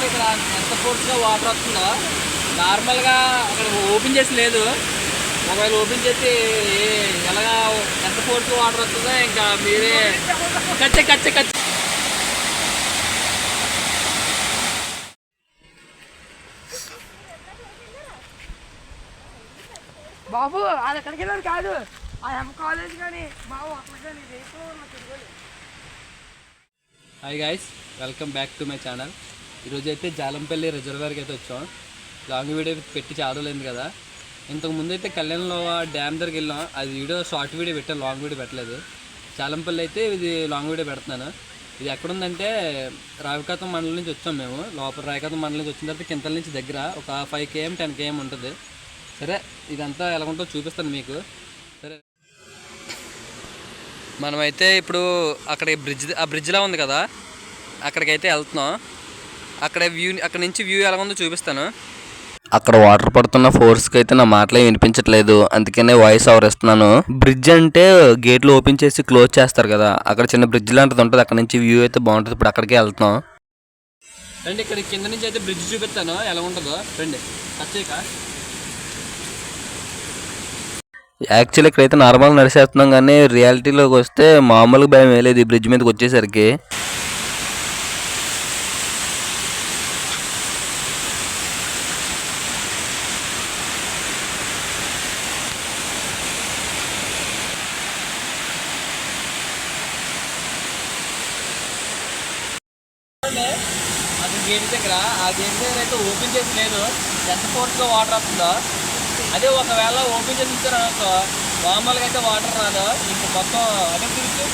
చూడండి ఇక్కడ ఎంత ఫోర్స్గా వాటర్ వస్తుందో. నార్మల్గా అక్కడ ఓపెన్ చేసి లేదు, ఒకవేళ ఓపెన్ చేసి ఎలాగా ఎంత ఫోర్స్గా వాటర్ వస్తుందో ఇంకా మీరే కచ్చే కచ్చే కచ్చే. బాబు అది ఎక్కడికి వెళ్ళాడు కాదు, ఆ ఎం కాలేజ్ కానీ బాబు అట్లా కానీ రేపు. Hi guys, welcome back to my channel. ఈరోజు అయితే జాలంపల్లి రిజర్వాయర్కి అయితే వచ్చాం. లాంగ్ వీడియో పెట్టి చాడలేదు కదా. ఇంతకుముందు అయితే కళ్యాణంలో డ్యామ్ దగ్గరికి వెళ్ళాం, అది వీడియో షార్ట్ వీడియో పెట్టాను, లాంగ్ వీడియో పెట్టలేదు. జాలంపల్లి అయితే ఇది లాంగ్ వీడియో పెడుతున్నాను. ఇది ఎక్కడుందంటే రావికాతం మండలం నుంచి వచ్చాం మేము. లోపల రావికాతం మండలం నుంచి వచ్చిన తర్వాత కింతల నుంచి దగ్గర ఒక 5 km 10 km ఉంటుంది. సరే, ఇదంతా ఎలా ఉంటుందో చూపిస్తాను మీకు. సరే, మనమైతే ఇప్పుడు అక్కడ ఆ బ్రిడ్జ్లా ఉంది కదా, అక్కడికైతే వెళ్తున్నాం. అక్కడ నుంచి వ్యూ ఎలా ఉందో చూపిస్తాను. అక్కడ వాటర్ పడుతున్న ఫోర్స్కి అయితే నా మాటలే వినిపించట్లేదు, అందుకనే వాయిస్ ఓవర్ ఇస్తున్నాను. బ్రిడ్జ్ అంటే గేట్లు ఓపెన్ చేసి క్లోజ్ చేస్తారు కదా, అక్కడ చిన్న బ్రిడ్జ్ లాంటిది ఉంటుంది. అక్కడ నుంచి వ్యూ అయితే బాగుంటుంది. ఇప్పుడు అక్కడికే వెళ్తున్నాం. రండి, ఇక్కడ కింద నుంచి అయితే బ్రిడ్జ్ చూపిస్తాను ఎలా ఉంటుందో. రండి, వచ్చేక. యాక్చువల్లీ ఇక్కడైతే నార్మల్గా నడిచేస్తున్నాం, కానీ రియాలిటీలోకి వస్తే మామూలుగా భయం వేయలేదు ఈ బ్రిడ్జ్ మీదకి వచ్చేసరికి. అది గేట్ దగ్గర, ఆ గేట్ దగ్గర అయితే ఓపెన్ చేసి లేదు, ఎంత ఫోర్స్గా వాటర్ వస్తుందో. అదే ఒకవేళ ఓపెన్ చేసి ఇచ్చారనుకో మామూలుగా అయితే వాటర్ రాదు, ఇంక మొత్తం అదే తిరిగి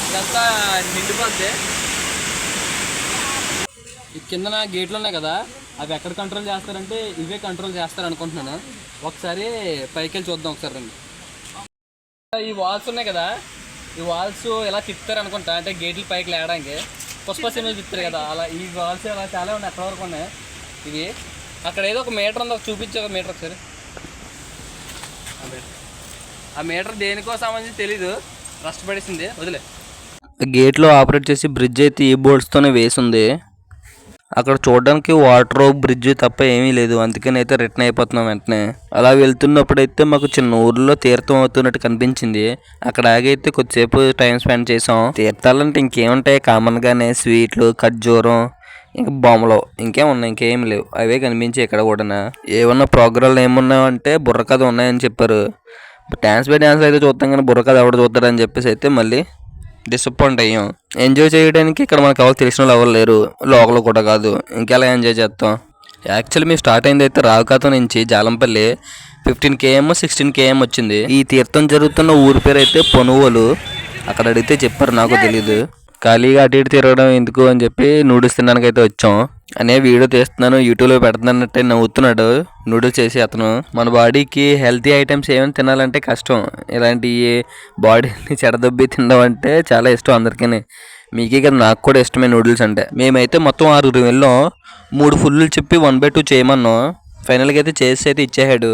ఇదంతా నిండిపోద్ది. ఈ కిందన గేట్లు ఉన్నాయి కదా, అవి ఎక్కడ కంట్రోల్ చేస్తారంటే ఇవే కంట్రోల్ చేస్తారు అనుకుంటున్నాను. ఒకసారి పైకి వెళ్ళి చూద్దాం ఒకసారి. రండి, ఈ వాల్స్ ఉన్నాయి కదా, ఈ వాల్స్ ఇలా తిప్పుతారు అనుకుంటా, అంటే గేట్లు పైకి లేడానికి పుష్ప సినిమాలు తిప్పుతారు కదా, అలా ఈ వాల్స్ అలా చాలా ఉన్నాయి. ఎక్కడ వరకు ఉన్నాయి ఇవి. అక్కడ ఏదో ఒక మీటర్ ఉందో చూపించే, ఒక మీటర్ ఒకసారి. ఆ మీటర్ దేనికోసం అని తెలీదు, రస్ట్ పడేసింది, వదిలే. గేట్లో ఆపరేట్ చేసి బ్రిడ్జ్ అయితే ఈ బోర్డ్స్తోనే వేసింది. అక్కడ చూడడానికి వాటర్ బ్రిడ్జ్ తప్ప ఏమీ లేదు, అందుకని అయితే రిటర్న్ అయిపోతున్నాం వెంటనే. అలా వెళ్తున్నప్పుడైతే మాకు చిన్న ఊర్లో తీర్థం అవుతున్నట్టు కనిపించింది. అక్కడ ఆగైతే కొద్దిసేపు టైం స్పెండ్ చేసాం. తీర్థాలంటే ఇంకేముంటాయి, కామన్గానే స్వీట్లు, ఖర్జూరం, ఇంకా బొమ్మలు, ఇంకేం ఉన్నాయి, ఇంకేం లేవు. అవే కనిపించాయి ఇక్కడ కూడా. ఏమన్నా ప్రోగ్రాంలు ఏమున్నాయంటే బుర్రకథ ఉన్నాయని చెప్పారు. డ్యాన్స్ బై డ్యాన్స్ అయితే చూస్తాం, కానీ బుర్రకథ ఎవడు చూస్తాడని చెప్పేసి అయితే మళ్ళీ డిసప్పాయింట్ అయ్యాం. ఎంజాయ్ చేయడానికి ఇక్కడ మనకు ఎవరు తెలిసిన వాళ్ళు ఎవరు లేరు, లోకల్ కూడా కాదు, ఇంకెలా ఎంజాయ్ చేస్తాం. యాక్చువల్లీ మేము స్టార్ట్ అయింది అయితే రావికాతం నుంచి జాలంపల్లి 15 km 16 km వచ్చింది. ఈ తీర్థం జరుగుతున్న ఊరి పేరు అయితే పొనువోలు. అక్కడ అడిగితే చెప్పారు, నాకు తెలీదు. ఖాళీగా అటు ఇటు తిరగడం ఎందుకు అని చెప్పి నూడిల్స్ తినడానికి అయితే వచ్చాం. అనే వీడియో తీస్తున్నాను, యూట్యూబ్లో పెడుతున్నట్టే నవ్వుతున్నాడు నూడిల్స్ చేసి అతను. మన బాడీకి హెల్తీ ఐటమ్స్ ఏమైనా తినాలంటే కష్టం, ఇలాంటి బాడీని చెడదొబ్బి తినడం అంటే చాలా ఇష్టం అందరికీ. మీకే కదా, నాకు కూడా ఇష్టమే నూడిల్స్ అంటే. మేమైతే మొత్తం 6 వెళ్ళాం. 3 ఫుల్లు చెప్పి 1/2 చేయమన్నాం. ఫైనల్గా అయితే చేసి అయితే ఇచ్చేసాడు.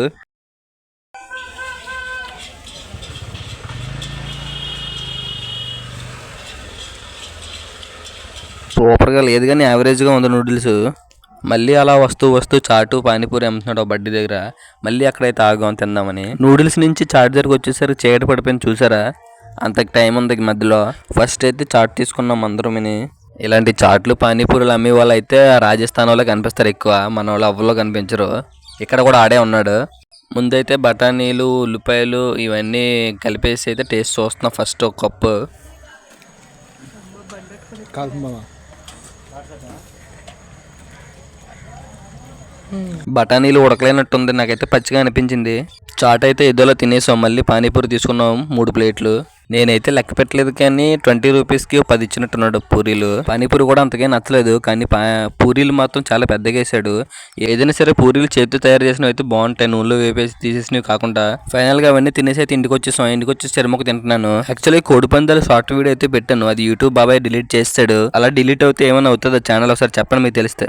సూపర్గా లేదు కానీ యావరేజ్గా ఉంది నూడిల్స్. మళ్ళీ అలా వస్తూ చాటు పానీపూరి అమ్ముతున్నాడు బడ్డీ దగ్గర. మళ్ళీ అక్కడైతే ఆగాం తిందామని. నూడిల్స్ నుంచి చాట్ దగ్గరకు వచ్చేసరికి చీకటి పడిపోయింది, చూసారా? అంతకు టైం ఉంది మధ్యలో. ఫస్ట్ అయితే చాట్ తీసుకున్నాం అందరం. ఇలాంటి చాట్లు పానీపూరీలు అమ్మే వాళ్ళు అయితే రాజస్థాన్ వాళ్ళే కనిపిస్తారు ఎక్కువ, మన వాళ్ళు అవ్వలో కనిపించరు. ఇక్కడ కూడా ఆడే ఉన్నాడు. ముందైతే బఠానీలు, ఉల్లిపాయలు ఇవన్నీ కలిపేసి అయితే టేస్ట్ చూస్తున్నాం. ఫస్ట్ ఒక కప్పు బఠానీలు ఉడకలేనట్టుంది, నాకైతే పచ్చిగా అనిపించింది. చాట్ అయితే ఏదోలా తినేసాం. మళ్ళీ పానీపూరి తీసుకున్నాం 3 ప్లేట్లు. నేనైతే లెక్క పెట్టలేదు, కానీ 20 రూపీస్కి 10 ఇచ్చినట్టున్నాడు పూరీలు. పానీపూరి కూడా అంతగా నచ్చలేదు, కానీ పూరీలు మాత్రం చాలా పెద్దగా వేసాడు. ఏదైనా సరే పూరీలు చేతితో తయారు చేసినవి అయితే బాగుంటాయి, నూనెలో వేపేసి తీసేసినవి కాకుండా. ఫైనల్గా అవన్నీ తినేసి అయితే ఇంటికి వచ్చేసాం. ఇంటికి వచ్చేసి చెరుముకు తింటున్నాను. యాక్చువల్లీ కోడిపందాలు షార్ట్ వీడియో అయితే పెట్టాను, అది యూట్యూబ్ బాబాయ్ డిలీట్ చేస్తాడు. అలా డిలీట్ అవుతే ఏమైనా అవుతుందో ఛానల్ ఒకసారి చెప్పండి మీకు తెలిస్తే.